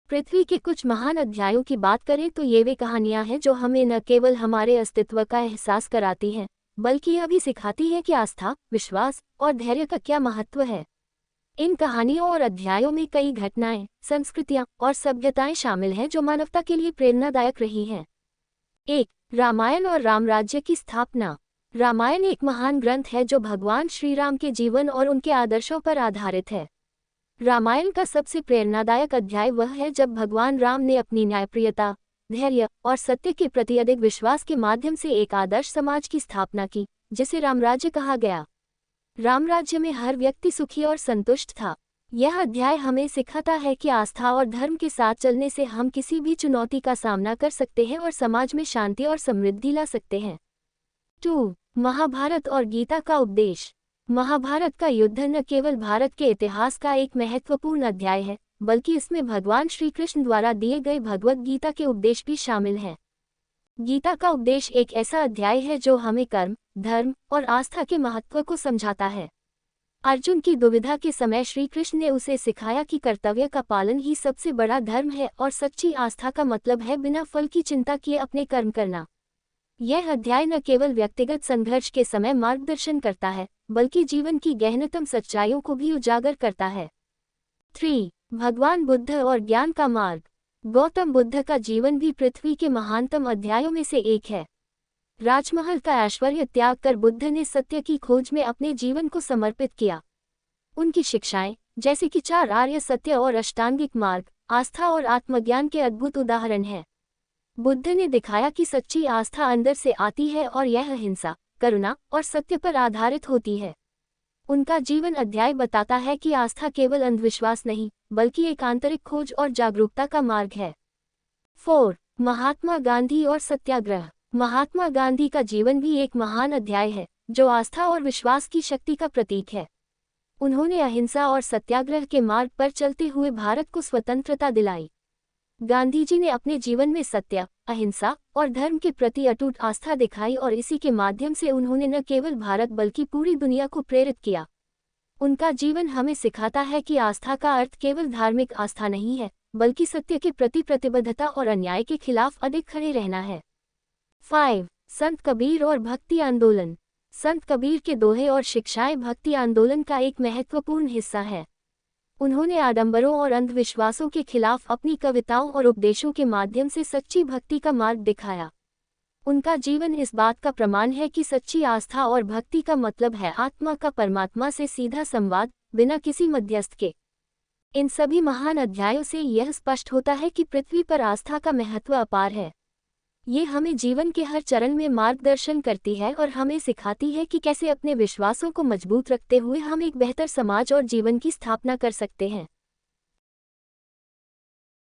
पृथ्वी के कुछ महान अध्यायों की बात करें तो ये वे कहानियां हैं जो हमें न केवल हमारे अस्तित्व का एहसास कराती हैं, बल्कि यह भी सिखाती हैं कि आस्था, विश्वास और धैर्य का क्या महत्व है। इन कहानियों और अध्यायों में कई घटनाएं, संस्कृतियां और सभ्यताएं शामिल हैं जो मानवता के लिए प्रेरणादायक रही हैं। 1. रामायण और रामराज्य की स्थापना। रामायण एक महान ग्रंथ है जो भगवान श्री राम के जीवन और उनके आदर्शों पर आधारित है। रामायण का सबसे प्रेरणादायक अध्याय वह है जब भगवान राम ने अपनी न्यायप्रियता, धैर्य और सत्य के प्रति अधिक विश्वास के माध्यम से एक आदर्श समाज की स्थापना की, जिसे रामराज्य कहा गया। रामराज्य में हर व्यक्ति सुखी और संतुष्ट था। यह अध्याय हमें सिखाता है कि आस्था और धर्म के साथ चलने से हम किसी भी चुनौती का सामना कर सकते हैं और समाज में शांति और समृद्धि ला सकते हैं। 2. महाभारत और गीता का उपदेश। महाभारत का युद्ध न केवल भारत के इतिहास का एक महत्वपूर्ण अध्याय है, बल्कि इसमें भगवान श्री कृष्ण द्वारा दिए गए भगवद गीता के उपदेश भी शामिल हैं। गीता का उपदेश एक ऐसा अध्याय है जो हमें कर्म, धर्म और आस्था के महत्व को समझाता है। अर्जुन की दुविधा के समय श्री कृष्ण ने उसे सिखाया कि कर्तव्य का पालन ही सबसे बड़ा धर्म है और सच्ची आस्था का मतलब है बिना फल की चिंता किए अपने कर्म करना। यह अध्याय न केवल व्यक्तिगत संघर्ष के समय मार्गदर्शन करता है, बल्कि जीवन की गहनतम सच्चाइयों को भी उजागर करता है। 3. भगवान बुद्ध और ज्ञान का मार्ग। गौतम बुद्ध का जीवन भी पृथ्वी के महानतम अध्यायों में से एक है। राजमहल का ऐश्वर्य त्याग कर बुद्ध ने सत्य की खोज में अपने जीवन को समर्पित किया। उनकी शिक्षाएं, जैसे कि 4 आर्य सत्य और अष्टांगिक मार्ग, आस्था और आत्मज्ञान के अद्भुत उदाहरण हैं। बुद्ध ने दिखाया कि सच्ची आस्था अंदर से आती है और यह अहिंसा, करुणा और सत्य पर आधारित होती है। उनका जीवन अध्याय बताता है कि आस्था केवल अंधविश्वास नहीं, बल्कि एक आंतरिक खोज और जागरूकता का मार्ग है। 4. महात्मा गांधी और सत्याग्रह। महात्मा गांधी का जीवन भी एक महान अध्याय है, जो आस्था और विश्वास की शक्ति का प्रतीक है। उन्होंने अहिंसा और सत्याग्रह के मार्ग पर चलते हुए भारत को स्वतंत्रता दिलाई। गांधी जी ने अपने जीवन में सत्य, अहिंसा और धर्म के प्रति अटूट आस्था दिखाई और इसी के माध्यम से उन्होंने न केवल भारत बल्कि पूरी दुनिया को प्रेरित किया। उनका जीवन हमें सिखाता है कि आस्था का अर्थ केवल धार्मिक आस्था नहीं है, बल्कि सत्य के प्रति प्रतिबद्धता और अन्याय के खिलाफ अडिग खड़े रहना है। 5. संत कबीर और भक्ति आंदोलन। संत कबीर के दोहे और शिक्षाएं भक्ति आंदोलन का एक महत्वपूर्ण हिस्सा है। उन्होंने आडंबरों और अंधविश्वासों के खिलाफ अपनी कविताओं और उपदेशों के माध्यम से सच्ची भक्ति का मार्ग दिखाया। उनका जीवन इस बात का प्रमाण है कि सच्ची आस्था और भक्ति का मतलब है आत्मा का परमात्मा से सीधा संवाद, बिना किसी मध्यस्थ के। इन सभी महान अध्यायों से यह स्पष्ट होता है कि पृथ्वी पर आस्था का महत्व अपार है। ये हमें जीवन के हर चरण में मार्गदर्शन करती है और हमें सिखाती है कि कैसे अपने विश्वासों को मजबूत रखते हुए हम एक बेहतर समाज और जीवन की स्थापना कर सकते हैं।